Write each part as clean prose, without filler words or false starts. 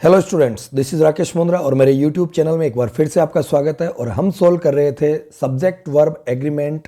Hello students, this is Rakesh Mundra और मेरे YouTube channel में एक बार फिर से आपका स्वागत है। और हम सोल्व कर रहे थे सब्जेक्ट वर्ब एग्रीमेंट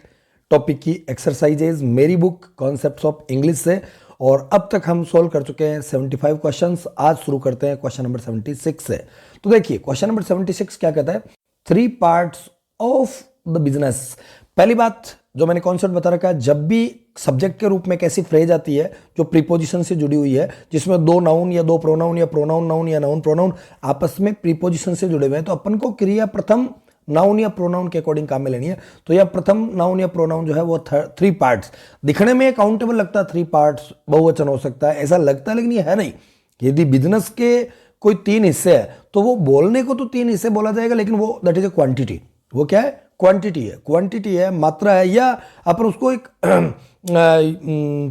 टॉपिक की एक्सरसाइजेज मेरी बुक कॉन्सेप्ट्स ऑफ इंग्लिश से। और अब तक हम सोल्व कर चुके हैं 75 क्वेश्चंस। आज शुरू करते हैं क्वेश्चन नंबर 76 से। तो देखिए क्वेश्चन नंबर 76 क्या कहता है, 3 पार्ट्स ऑफ द बिजनेस। पहली बात जो मैंने कॉन्सेप्ट बता रखा है, जब भी सब्जेक्ट के रूप में कैसी फ्रेज आती है जो प्रीपोजिशन से जुड़ी हुई है, जिसमें दो नाउन या दो प्रोनाउन या प्रोनाउन नाउन या नाउन प्रोनाउन आपस में प्रीपोजिशन से जुड़े हुए हैं, तो अपन को क्रिया प्रथम नाउन या प्रोनाउन के अकॉर्डिंग काम में लेनी है। तो यह प्रथम नाउन या प्रोनाउन जो है वो 3 पार्ट्स दिखने में काउंटेबल लगता है, 3 पार्ट्स बहुवचन हो सकता है ऐसा लगता है, लेकिन ये है नहीं। यदि बिजनेस के कोई 3 हिस्से है तो वो बोलने को तो 3 हिस्से बोला जाएगा, लेकिन वो दैट इज ए क्वांटिटी। वो क्या है? क्वांटिटी है, मात्रा है, या अपन उसको एक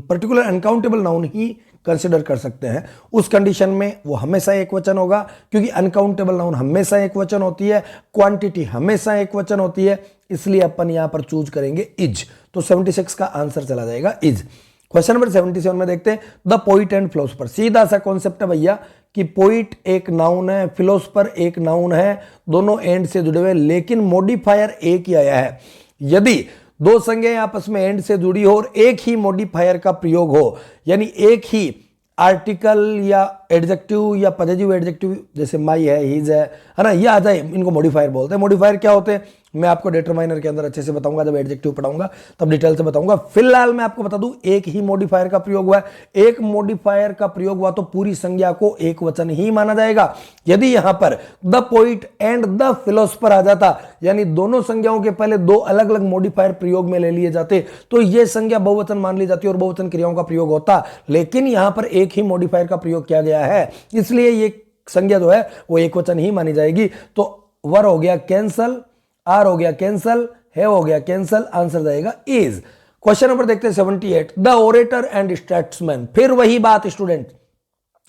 पर्टिकुलर अनकाउंटेबल नाउन ही कंसिडर कर सकते हैं। उस कंडीशन में वो हमेशा एक वचन होगा, क्योंकि अनकाउंटेबल नाउन हमेशा एक वचन होती है, क्वांटिटी हमेशा एक वचन होती है, इसलिए अपन यहां पर चूज करेंगे इज। तो 76 का आंसर चला जाएगा इज। क्वेश्चन नंबर 77 में देखते हैं द पोइट एंड फिलोसफर। सीधा सा कॉन्सेप्ट है भैया कि पोइट एक नाउन है, फिलोसफर एक नाउन है, दोनों एंड से जुड़े हुए, लेकिन मॉडिफायर एक ही आया है। यदि दो संज्ञाएं आपस में एंड से जुड़ी हो और एक ही मॉडिफायर का प्रयोग हो, यानी एक ही आर्टिकल या एडजेक्टिव या पॉजिटिव एडजेक्टिव, जैसे माई है, हिज है ना, ये आ जाए, इनको मॉडिफायर बोलते हैं। मॉडिफायर क्या होते हैं मैं आपको डिटरमाइनर के अंदर अच्छे से बताऊंगा, जब एडजेक्टिव पढ़ाऊंगा तब डिटेल से बताऊंगा। फिलहाल मैं आपको बता दूं एक ही मॉडिफायर का प्रयोग हुआ है। एक मॉडिफायर का प्रयोग हुआ तो पूरी संज्ञा को एक वचन ही माना जाएगा। यदि यहां पर the poet and the philosopher आ जाता, यानी दोनों संज्ञाओं के पहले दो अलग अलग मॉडिफायर प्रयोग में ले लिए जाते, तो यह संज्ञा बहुवचन मान ली जाती और बहुवचन क्रियाओं का प्रयोग होता। लेकिन यहां पर एक ही मॉडिफायर का प्रयोग किया गया है, इसलिए ये संज्ञा जो है वो एक वचन ही मानी जाएगी। तो वर हो गया कैंसल, आर हो गया कैंसल, है हो गया कैंसल, आंसर जाएगा इज। क्वेश्चन नंबर देखते हैं 78 द ओरेटर एंड स्टैट्समैन। फिर वही बात स्टूडेंट,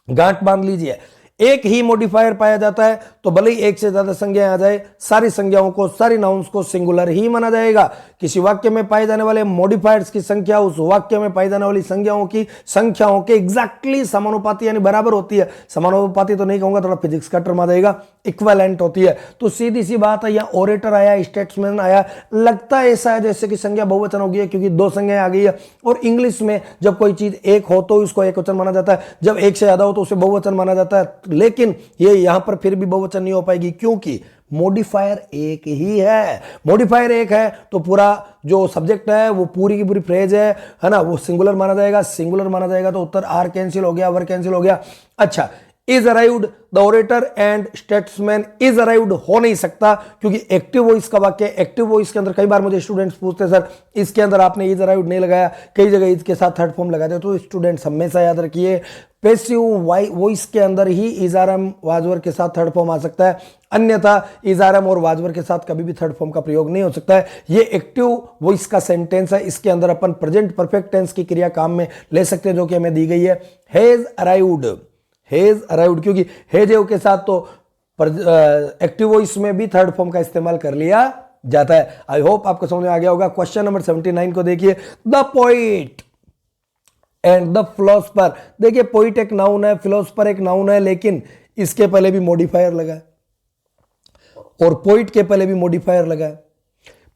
गांठ बांध लीजिए। एक ही मॉडिफायर पाया जाता है तो भले ही एक से ज्यादा संज्ञाएं आ जाए, सारी संज्ञाओं को, सारी नाउन्स को सिंगुलर ही माना जाएगा। किसी वाक्य में पाए जाने वाले मॉडिफायर्स की संख्या उस वाक्य में पाई जाने वाली संज्ञाओं की संख्याओं के एग्जैक्टली समानुपाती यानी बराबर होती है। समानुपाती तो नहीं कहूंगा, थोड़ा फिजिक्स का टर्म आ जाएगा, इक्विवेलेंट होती है। तो सीधी सी बात है, यहाँ ओरेटर आया, स्टेट्समैन आया, लगता है ऐसा है जैसे कि संज्ञा बहुवचन हो गई है, क्योंकि दो संज्ञाएं आ गई है। और इंग्लिश में जब कोई चीज एक हो तो उसको एक वचन माना जाता है, जब एक से ज्यादा हो तो उसे बहुवचन माना जाता है। लेकिन ये यहां पर फिर भी बहुवचन नहीं हो पाएगी, क्योंकि मॉडिफायर एक ही है। मॉडिफायर एक है तो पूरा जो सब्जेक्ट है वो पूरी की पूरी फ्रेज है ना, वो सिंगुलर माना जाएगा। सिंगुलर माना जाएगा तो उत्तर आर कैंसिल हो गया, वर कैंसिल हो गया। अच्छा, is arrived the orator and statesman is arrived हो नहीं सकता, क्योंकि एक्टिव वॉइस का वाक्य। एक्टिव वॉइस के अंदर कई बार मुझे स्टूडेंट्स पूछते हैं सर इसके अंदर आपने इज अराइव्ड नहीं लगाया, कई जगह इज के साथ थर्ड फॉर्म लगाते हैं। तो स्टूडेंट्स हमेशा याद रखिए पैसिव वॉइस के अंदर ही इजारम वाजवर के साथ थर्ड फॉर्म आ सकता है, अन्यथा इजारम और वाजवर के साथ कभी भी थर्ड फॉर्म का प्रयोग नहीं हो सकता है। ये एक्टिव वॉइस का सेंटेंस है, इसके अंदर अपन प्रेजेंट परफेक्ट टेंस की क्रिया काम में ले सकते हैं, जो कि हमें दी गई है हैज अराइव्ड। हैज अराइव्ड, क्योंकि हैज के साथ तो एक्टिव वॉइस में भी थर्ड फॉर्म का इस्तेमाल कर लिया जाता है। आई होप आपको समझ में आ गया होगा। क्वेश्चन नंबर 79 को देखिए the poet and the philosopher. देखिए पोइट एक नाउन है, फिलोसफर एक नाउन है, लेकिन इसके पहले भी मॉडिफायर लगा है और पोइट के पहले भी मॉडिफायर लगा है।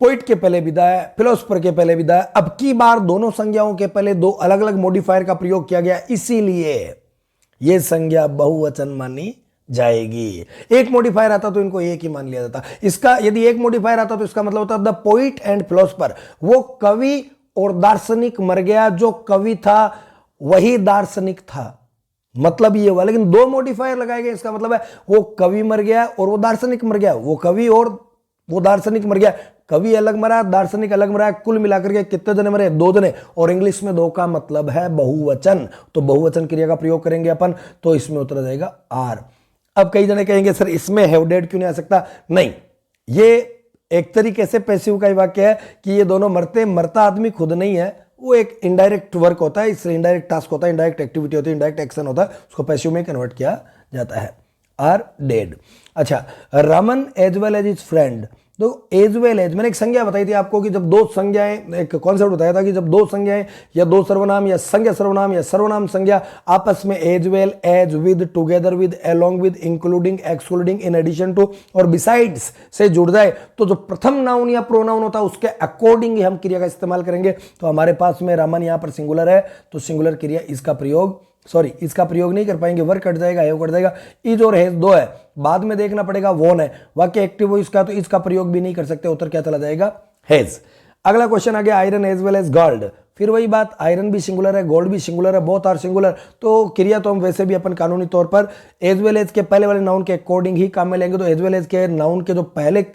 पोइट के पहले विदा है, फिलोसफर के पहले विदा है। अब की बार दोनों संज्ञाओं के पहले दो अलग अलग मॉडिफायर का प्रयोग किया गया, इसीलिए यह संज्ञा बहुवचन मानी जाएगी। एक मॉडिफायर आता तो इनको एक ही मान लिया जाता। इसका यदि एक मॉडिफायर आता तो इसका मतलब होता द पोइट एंड फिलोसफर। वो कवि और दार्शनिक मर गया, जो कवि था वही दार्शनिक था, मतलब ये हुआ। लेकिन दो मॉडिफायर लगाए गए, इसका मतलब है वो कवि मर गया और वो दार्शनिक मर गया, वो कवि और वो दार्शनिक मर गया। कवि अलग मरा, दार्शनिक अलग मरा, कुल मिलाकर के कितने जने मरे? 2 जने। और इंग्लिश में 2 का मतलब है बहुवचन, तो बहुवचन क्रिया का प्रयोग करेंगे अपन, तो इसमें उत्तर जाएगा आर। अब कई जने कहेंगे सर इसमें हैव डेड क्यों नहीं आ सकता? नहीं, ये एक तरीके से पैसिव का ही वाक्य है कि ये दोनों मरते, मरता आदमी खुद नहीं है, वो एक इनडायरेक्ट वर्क होता है, इससे इनडायरेक्ट टास्क होता है, इनडायरेक्ट एक्टिविटी होती है, इनडायरेक्ट एक्शन होता है, उसको पैसिव में कन्वर्ट किया जाता है। आर डेड। अच्छा, Raman as well as is friend तो एज वेल एज, मैंने एक संज्ञा बताई थी आपको कि जब दो संज्ञाएं, एक कॉन्सेप्ट बताया था कि जब दो संज्ञाएं या दो सर्वनाम या संज्ञा सर्वनाम या सर्वनाम संज्ञा आपस में as well as, with, together with, along with, including, excluding, in addition to और बिसाइड्स से जुड़ जाए, तो जो प्रथम नाउन या प्रोनाउन होता है उसके अकॉर्डिंग ही हम क्रिया का इस्तेमाल करेंगे। तो हमारे पास में रामन यहां पर सिंगुलर है, तो सिंगुलर क्रिया इसका प्रयोग, सॉरी इसका प्रयोग नहीं कर पाएंगे, वर्क कट जाएगा, हैव कट जाएगा, इज और हैज दो है, बाद में देखना पड़ेगा वोन है, वाक्य एक्टिव हो इसका, तो इसका प्रयोग भी नहीं कर सकते, उत्तर क्या चला जाएगा, हैज। अगला क्वेश्चन आ गया iron as well as gold, फिर वही बात, आयरन भी सिंगुलर है, गोल्ड भी सिंगुलर है, बोथ आर सिंगुलर, तो क्रिया तो हम वैसे भी अपन कानूनी तौर पर एज वेल एज के पहले वाले नाउन के अकॉर्डिंग ही काम में लेंगे। तो एज वेल एज के नाउन के जो पहले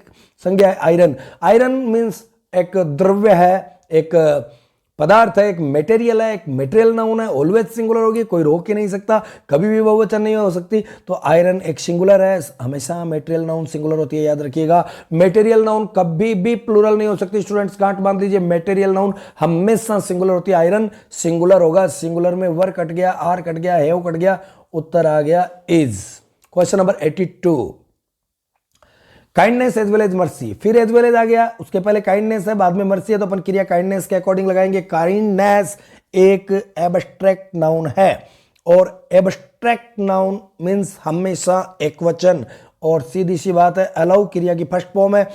संज्ञा है आयरन, आयरन मीन्स एक द्रव्य है, एक पदार्थ है, एक मटेरियल है, एक मटेरियल नाउन है, ऑलवेज सिंगुलर होगी, कोई रोक ही नहीं सकता, कभी भी बहुवचन नहीं हो सकती। तो आयरन एक सिंगुलर है, हमेशा मटेरियल नाउन सिंगुलर होती है, याद रखिएगा। मटेरियल नाउन कभी भी प्लूरल नहीं हो सकती, स्टूडेंट्स गांठ बांध लीजिए, मटेरियल नाउन हमेशा सिंगुलर होती है, आयरन सिंगुलर होगा। सिंगुलर में वर कट गया, आर कट गया, हैव कट गया, उत्तर आ गया is. Question number 82, kindness as well as mercy, फिर एज वेल एज आ गया, उसके पहले काइंडनेस है, बाद में मर्सी है, तो अपन क्रिया काइंडनेस के अकॉर्डिंग लगाएंगे। काइंडनेस एक एब्स्ट्रैक्ट नाउन है, और एब्स्ट्रैक्ट नाउन मीन्स हमेशा एक वचन, और सीधी सी बात है अलाउ क्रिया की फर्स्ट फॉर्म है,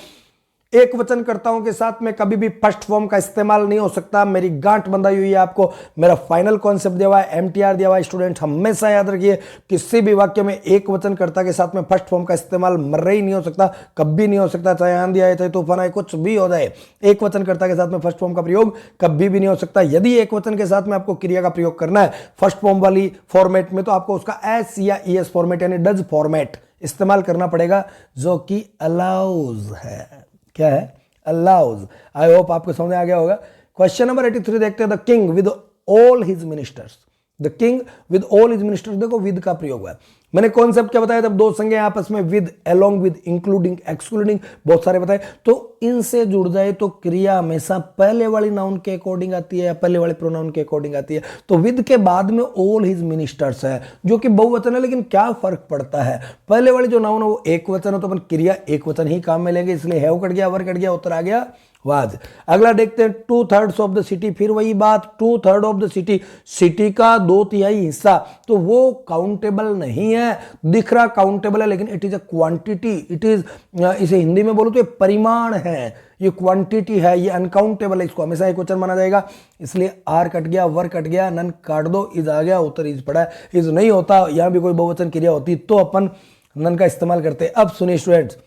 एक वचन कर्ताओं के साथ में कभी भी फर्स्ट फॉर्म का इस्तेमाल नहीं हो सकता। मेरी गांठ बंधाई हुई है, आपको मेरा फाइनल कॉन्सेप्ट दिया हुआ है, एमटीआर दिया हुआ है, स्टूडेंट हमेशा याद रखिए किसी भी वाक्य में एक वचन कर्ता के साथ में फर्स्ट फॉर्म का इस्तेमाल मर्रे ही नहीं हो सकता, कभी नहीं हो सकता, चाहे आंधी आए चाहे तूफान आए कुछ भी हो जाए, एक वचन कर्ता के साथ में फर्स्ट फॉर्म का प्रयोग कभी भी नहीं हो सकता। यदि एक वचन के साथ में आपको क्रिया का प्रयोग करना है फर्स्ट फॉर्म वाली फॉर्मेट में, तो आपको उसका एस या ईएस फॉर्मेट यानी डज फॉर्मेट इस्तेमाल करना पड़ेगा, जो कि अलाउज है। क्या है? अलाउज। आई होप आपको समझ आ गया होगा। क्वेश्चन नंबर 83 देखते हैं, the king with all his ministers, the king with all his ministers, देखो विद का प्रयोग हुआ है। मैंने कॉन्सेप्ट क्या बताया, जब दो संज्ञा आपस में with, along with, including, excluding बहुत सारे बताए, तो इनसे जुड़ जाए तो क्रिया हमेशा पहले वाली नाउन के अकॉर्डिंग आती है या पहले वाले प्रोनाउन के अकॉर्डिंग आती है। तो विद के बाद में ऑल हिज मिनिस्टर्स है, जो कि बहुवचन है, लेकिन क्या फर्क पड़ता है, पहले वाली जो नाउन है वो एक वचन है, तो अपन क्रिया एक वचन ही काम में लेंगे, इसलिए हैव कट गया, वर कट गया, उत्तर आ गया वाज। अगला देखते हैं 2/3 ऑफ द सिटी, फिर वही बात, 2/3 ऑफ द सिटी, सिटी का 2/3 हिस्सा, तो वो काउंटेबल नहीं है, दिख रहा काउंटेबल है लेकिन it is a quantity, it is, इसे हिंदी में बोलो तो ये परिमाण है, ये क्वांटिटी है, ये अनकाउंटेबल है, इसको हमेशा एक वचन माना जाएगा, इसलिए आर कट गया, वर कट गया, नन काट दो, इज आ गया, उत्तर इज पड़ा है। इज नहीं होता, यहां भी कोई बहुवचन क्रिया होती तो अपन नन का इस्तेमाल करते। अब सुनिए स्टूडेंट्स,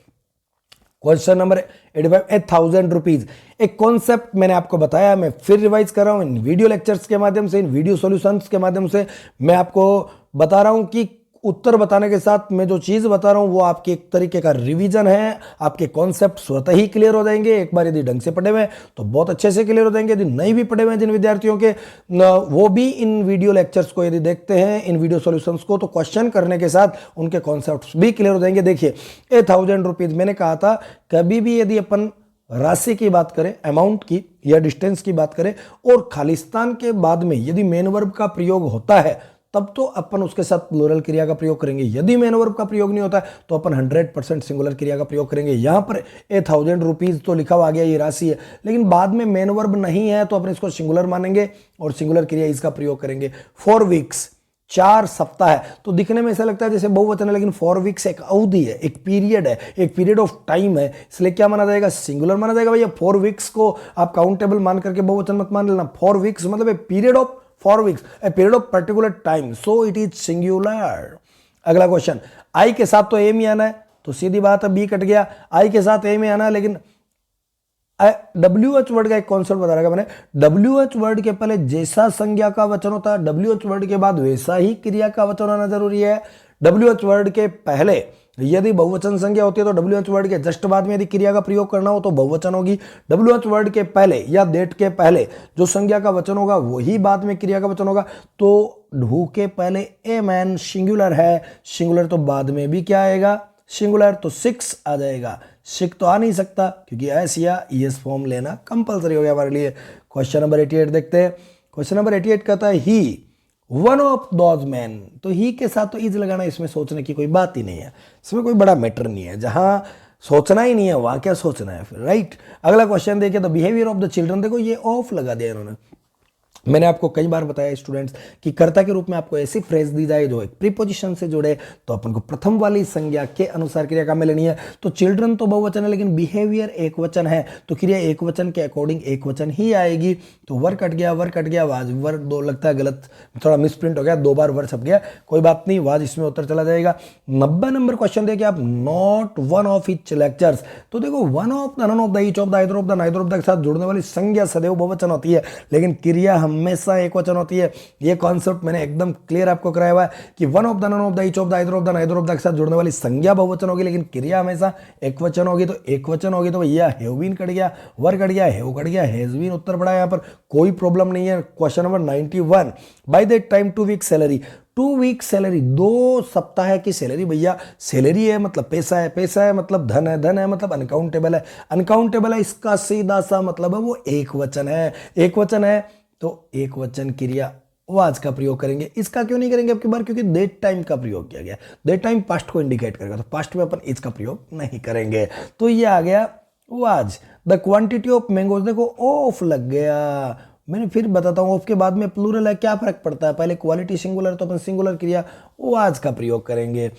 क्वेश्चन नंबर 85, 8,000 रुपीज, एक कॉन्सेप्ट मैंने आपको बताया, मैं फिर रिवाइज कर रहा हूं इन वीडियो लेक्चर्स के माध्यम से, इन वीडियो सॉल्यूशंस के माध्यम से मैं आपको बता रहा हूं कि उत्तर बताने के साथ मैं जो चीज बता रहा हूं वो आपके एक तरीके का रिवीजन है, आपके कॉन्सेप्ट स्वतः ही क्लियर हो जाएंगे। एक बार यदि ढंग से पढ़े हुए तो बहुत अच्छे से क्लियर हो जाएंगे, यदि नहीं भी पढ़े हुए जिन विद्यार्थियों के, वो भी इन वीडियो लेक्चर्स को यदि देखते हैं, इन वीडियो सॉल्यूशंस को, तो क्वेश्चन करने के साथ उनके कॉन्सेप्ट भी क्लियर हो जाएंगे। देखिए 8,000 रुपीज, मैंने कहा था कभी भी यदि अपन राशि की बात करें, अमाउंट की या डिस्टेंस की बात करें, और खालिस्तान के बाद में यदि मेन वर्ब का प्रयोग होता है तब तो अपन उसके साथ प्लूरल क्रिया का प्रयोग करेंगे, यदि मेन वर्ब का प्रयोग नहीं होता तो अपन 100% सिंगुलर क्रिया का प्रयोग करेंगे। यहां पर 8,000 रुपीज तो लिखा हुआ आ गया, ये राशि है, लेकिन बाद में मेन वर्ब नहीं है तो अपन इसको सिंगुलर मानेंगे और सिंगुलर क्रिया इसका प्रयोग करेंगे। 4 वीक्स, 4 सप्ताह है, तो दिखने में ऐसा लगता है जैसे बहुवचन है, लेकिन 4 वीक्स एक अवधि है, एक पीरियड है, एक पीरियड ऑफ टाइम है, इसलिए क्या माना जाएगा, सिंगुलर माना जाएगा। भैया 4 वीक्स को आप काउंटेबल मान करके बहुवचन मत मान लेना, 4 वीक्स मतलब a period of 4 weeks, a period of particular time, so it is singular. अगला क्वेश्चन, आई के साथ तो ए में आना है, तो सीधी बात है बी कट गया, आई के साथ ए में आना है, लेकिन WH वर्ड का एक कॉन्सेप्ट बता रहा मैंने, WH वर्ड के पहले जैसा संज्ञा का वचन होता है, WH वर्ड के बाद वैसा ही क्रिया का वचन होना जरूरी है। WH वर्ड के पहले यदि बहुवचन संज्ञा होती है तो WH वर्ड के जस्ट बाद में यदि क्रिया का प्रयोग करना हो तो बहुवचन होगी। WH वर्ड के पहले या डेट के पहले जो संज्ञा का वचन होगा वही बाद में क्रिया का वचन होगा। तो ढू के पहले ए मैन सिंगुलर है, सिंगुलर तो बाद में भी क्या आएगा, सिंगुलर, तो 6 आ जाएगा। सिक तो आ नहीं सकता क्योंकि एस या ईएस फॉर्म लेना कंपलसरी हो गया हमारे लिए। क्वेश्चन नंबर 88 देखते हैं। क्वेश्चन नंबर 88 कहता है ही वन ऑफ दोज मैन, तो ही के साथ तो इज लगाना इसमें सोचने की कोई बात ही नहीं है, इसमें कोई बड़ा मैटर नहीं है। जहां सोचना ही नहीं है, वहां क्या सोचना है फिर, राइट। अगला क्वेश्चन देखिए, the behaviour of the children. देखो ये ऑफ लगा दिया इन्होंने। मैंने आपको कई बार बताया स्टूडेंट्स कि कर्ता के रूप में आपको ऐसी फ्रेज दी जाए जो एक प्रीपोजिशन से जुड़े, तो अपन को प्रथम वाली संज्ञा के अनुसार क्रिया काम में लेनी है। तो चिल्ड्रन तो बहुवचन है, लेकिन बिहेवियर एक वचन है, तो क्रिया एक वचन के अकॉर्डिंग एक वचन ही आएगी। तो वर कट गया, वर कट गया, वाज वर दो लगता है गलत, थोड़ा मिसप्रिंट हो गया, 2 बार वर छप गया, कोई बात नहीं, वाज इसमें उत्तर चला जाएगा। 90 नंबर क्वेश्चन देखिए आप, not one of each lectures. तो देखो one of the, none of the, each of the, either of the, neither of the के साथ जुड़ने वाली संज्ञा सदैव बहुवचन होती है, लेकिन क्रिया हमेशा एक वचन होती है। ये कॉन्सेप्ट मैंने एकदम क्लियर आपको कराया हुआ है कि one of the, none of the, each of the, either of the, neither of the के साथ जुड़ने वाली संज्ञा बहुवचन होगी, लेकिन क्रिया हमेशा एक वचन होगी। तो एक वचन होगी तो भैया हैव बीन कट गया, वर कट गया, हैव कट गया, हैज बीन उत्तर पड़ा, यहाँ पर कोई प्रॉब्लम नहीं है। Question number 91, by that time 2 week salary. 2 week salary, 2 सप्ताह की सैलरी। भैया सैलरी है मतलब पैसा है, पैसा है मतलब धन है, धन है मतलब अनकाउंटेबल है, अनकाउंटेबल है, इसका सीधा सा मतलब है वो एक वचन है। एक वचन है तो एक वचन क्रिया वाज का प्रयोग करेंगे। इसका क्यों नहीं करेंगे अब की बार, क्योंकि दैट टाइम का प्रयोग किया गया। दैट टाइम पास्ट को इंडिकेट करेगा, तो पास्ट में अपन इसका प्रयोग नहीं करेंगे। तो ये आ गया was. The quantity of mangoes, देखो ऑफ लग गया। मैंने फिर बताता हूँ, ऑफ के बाद में प्लूरल है, क्या फर्क पड़ता है, पहले क्वालिटी सिंगुलर तो अपन सिंगुलर क्रिया वाज का प्रयोग करेंगे।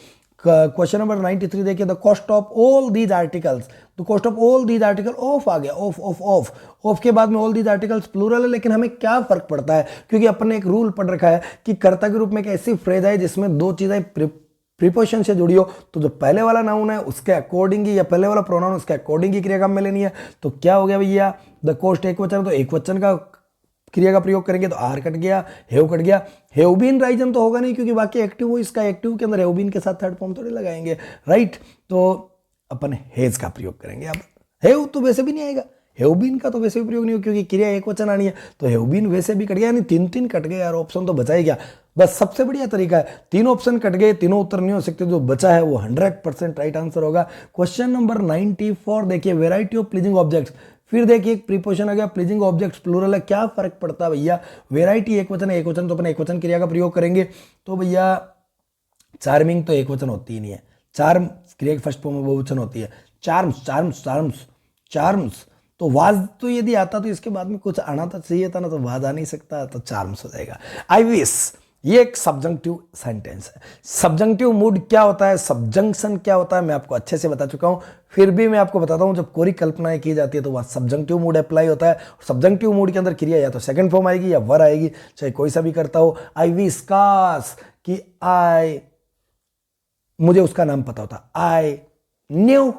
क्वेश्चन नंबर 93 देखिए, the cost of all these articles. तो cost of all these article, of आ गया, ऑफ ऑफ ऑफ, ऑफ के बाद में ऑल दीज आर्टिकल्स प्लूरल है, लेकिन हमें क्या फर्क पड़ता है, क्योंकि अपन ने एक रूल पढ़ रखा है कि कर्ता के रूप में एक ऐसी फ्रेज है जिसमें 2 चीजें प्रीपोजिशन से जुड़ी हो, तो जो पहले वाला नाउन है उसके अकॉर्डिंग ही, या पहले वाला प्रोनाउन उसके अकॉर्डिंग ही क्रिया काम में लेनी है। तो क्या हो गया भैया, द कॉस्ट एक वचन, तो एक वचन का क्रिया का प्रयोग करेंगे, तो आर कट गया, हेव कट गया। हेव बीन राइजन तो होगा नहीं, क्योंकि बाकी एक्टिव हो, इसका एक्टिव के अंदर हेव बीन के साथ थर्ड फॉर्म थोड़ी लगाएंगे, राइट। तो अपन हेज का प्रयोग करेंगे। अब हेव तो वैसे भी नहीं आएगा, हेव बीन का तो वैसे भी प्रयोग नहीं हो, क्योंकि क्रिया एक वचन आनी है, तो हेव बीन वैसे भी कट गया, यानी 3 कट गए यार, ऑप्शन तो बचा ही गया। बस सबसे बढ़िया तरीका है, 3 ऑप्शन कट गए, तीनों उत्तर नहीं हो सकते, जो बचा है वो 100% राइट आंसर होगा। क्वेश्चन नंबर 94 देखिए, वेराइटी ऑफ प्लीजिंग ऑब्जेक्ट्स। फिर देखिए एक प्रीपोजिशन आ गया, प्लीजिंग ऑब्जेक्ट्स प्लूरल है, क्या फर्क पड़ता है भैया, वेराइटी एक वचन है, एक वचन तो अपन एक वचन क्रिया का प्रयोग करेंगे। तो भैया चार्मिंग तो एक वचन होती ही नहीं है, चार्म क्रिया की फर्स्ट फॉर्म में बहुवचन होती है। चार्म्स, चार्म्स, चार्म्स, चार्म्स, तो वाज तो यदि आता तो इसके बाद में कुछ आना तो चाहिए था ना, तो वाज आ नहीं सकता, तो चार्म्स हो जाएगा। आई विश, ये एक सब्जंक्टिव सेंटेंस है। सब्जंक्टिव मूड क्या होता है, सब्जंक्शन क्या होता है, मैं आपको अच्छे से बता चुका हूं, फिर भी मैं आपको बताता हूं, जब कोई कल्पनाएं की जाती है तो वह सब्जंक्टिव मूड अप्लाई होता है। सब्जंक्टिव मूड के अंदर क्रिया या तो सेकंड फॉर्म आएगी या वर आएगी, चाहे कोई सा भी करता हो। आई विश, काश कि आई, मुझे उसका नाम पता होता, आई न्यू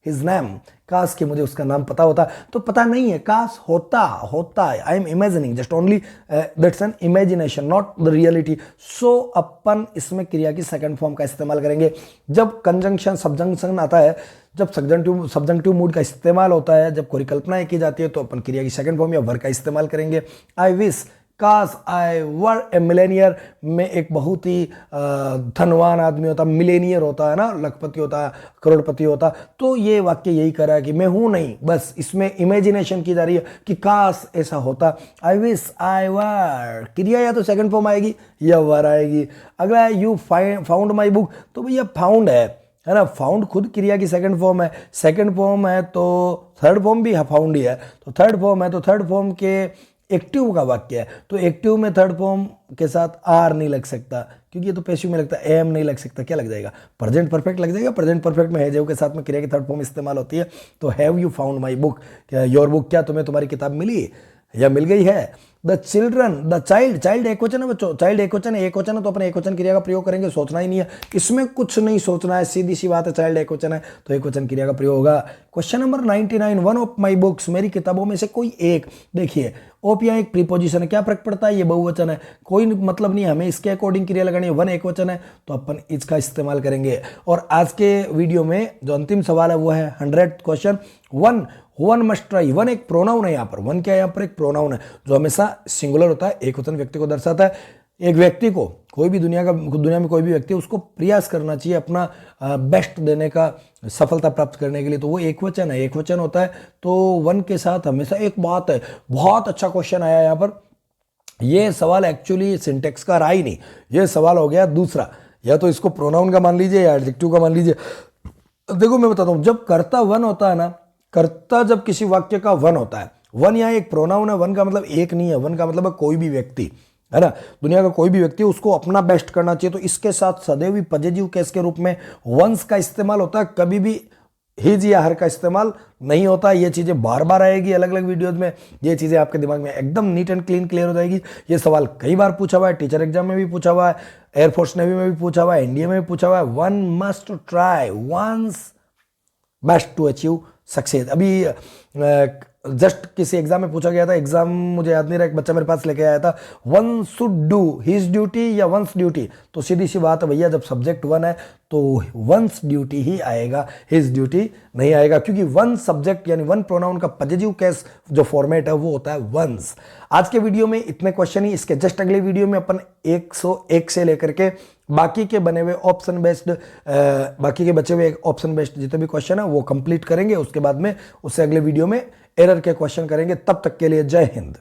हिज नेम, काश कि मुझे उसका नाम पता होता, तो पता नहीं है, काश होता, होता है। I am imagining, just only that's an imagination, not the reality. So अपन इसमें क्रिया की सेकंड फॉर्म का इस्तेमाल करेंगे। जब कंजंक्शन सब्जंक्शन आता है, जब सब्जंक्टिव मूड का इस्तेमाल होता है, जब कोई कल्पनाएं की जाती है, तो अपन क्रिया की सेकंड फॉर्म या वर का इस्तेमाल करेंगे। आई विश, काश आई वर ए मिलेनियर, में एक बहुत ही धनवान आदमी होता, मिलेनियर होता है ना, लखपति होता, करोड़पति होता, तो ये वाक्य यही कर रहा है कि मैं हूं नहीं, बस इसमें इमेजिनेशन की जा रही है कि काश ऐसा होता। आई विश आई वर, क्रिया या तो सेकंड फॉर्म आएगी या वर आएगी। अगला है यू फाउंड माई बुक, तो भैया फाउंड है ना, फाउंड खुद क्रिया की सेकंड फॉर्म है, सेकंड फॉर्म है तो थर्ड फॉर्म भी फाउंड ही है, तो थर्ड फॉर्म है तो थर्ड फॉर्म के एक्टिव का वाक्य है, तो एक्टिव में थर्ड फॉर्म के साथ आर नहीं लग सकता, क्योंकि ये तो पैसिव में लगता है, एम नहीं लग सकता, क्या लग जाएगा, प्रेजेंट परफेक्ट लग जाएगा। प्रेजेंट परफेक्ट में हैव के साथ में क्रिया की थर्ड फॉर्म इस्तेमाल होती है। तो have you found my book, क्या योर बुक, क्या तुम्हें तुम्हारी किताब मिली या मिल गई है। The children, the child, child एक वचन है बच्चों, चाइल्ड एक वचन है, एक वचन है तो अपने एक वचन क्रिया का प्रयोग करेंगे, सोचना ही नहीं है, इसमें कुछ नहीं सोचना है, सीधी सी बात है, चाइल्ड एक वचन है तो एक वचन क्रिया का प्रयोग होगा। Question number 99, one of my books, मेरी किताबों में से कोई एक। देखिए ऑफ यहाँ एक प्रीपोजिशन है, क्या फर्क पड़ता है, ये बहुवचन है, कोई मतलब नहीं, हमें इसके अकॉर्डिंग क्रिया लगानी है। वन एक वचन है तो अपन इसका इस्तेमाल करेंगे। और आज के वीडियो में जो अंतिम सवाल है वो है 100th question, one must try. One एक प्रोनाउन है यहाँ पर, वन क्या है यहाँ पर, एक प्रोनाउन है जो हमेशा सिंगुलर होता है, एक वचन व्यक्ति को दर्शाता है। एक व्यक्ति को, कोई भी दुनिया में कोई भी व्यक्ति, उसको प्रयास करना चाहिए अपना बेस्ट देने का, सफलता प्राप्त करने के लिए, तो वो एक वचन है, एक वचन होता है। तो वन के साथ हमेशा एक बात है, बहुत अच्छा क्वेश्चन आया यहाँ पर। ये सवाल एक्चुअली सिंटेक्स का रहा ही नहीं, ये सवाल हो गया दूसरा, या तो इसको प्रोनाउन का मान लीजिए या एडजेक्टिव का मान लीजिए। देखो मैं बताता हूं, जब कर्ता वन होता है ना, कर्ता जब किसी वाक्य का वन होता है, वन यहाँ एक प्रोनाउन है, वन का मतलब एक नहीं है, वन का मतलब है कोई भी व्यक्ति, है ना, दुनिया का कोई भी व्यक्ति, उसको अपना बेस्ट करना चाहिए। तो इसके साथ सदैव ही पॉजिटिव केस के रूप में वंस का इस्तेमाल होता है, कभी भी हिज या हर का इस्तेमाल नहीं होता। ये चीजें बार बार आएगी अलग अलग वीडियोज में, ये चीजें आपके दिमाग में एकदम नीट एंड क्लीन क्लियर हो जाएगी। ये सवाल कई बार पूछा हुआ है, टीचर एग्जाम में भी पूछा हुआ है, एयरफोर्स नेवी में भी पूछा हुआ है, एनडीए में भी पूछा हुआ है। One must try one's best to achieve success. अभी जस्ट किसी एग्जाम में पूछा गया था, एग्जाम मुझे याद नहीं रहा, एक बच्चा मेरे पास लेके आया था, one should do his duty या वंस ड्यूटी। तो सीधी सी बात है भैया, जब सब्जेक्ट वन है तो वंस ड्यूटी ही आएगा, हिज ड्यूटी नहीं आएगा, क्योंकि वन सब्जेक्ट यानी वन प्रोनाउन का पॉजिटिव केस जो फॉर्मेट है वो होता है वंस। आज के वीडियो में इतने क्वेश्चन ही, इसके जस्ट अगले वीडियो में अपन 101 से लेकर के बाकी के बने हुए ऑप्शन बेस्ड, बाकी के बचे हुए ऑप्शन बेस्ड जितने भी क्वेश्चन है वो कंप्लीट करेंगे। उसके बाद में उससे अगले वीडियो में एरर के क्वेश्चन करेंगे। तब तक के लिए जय हिंद।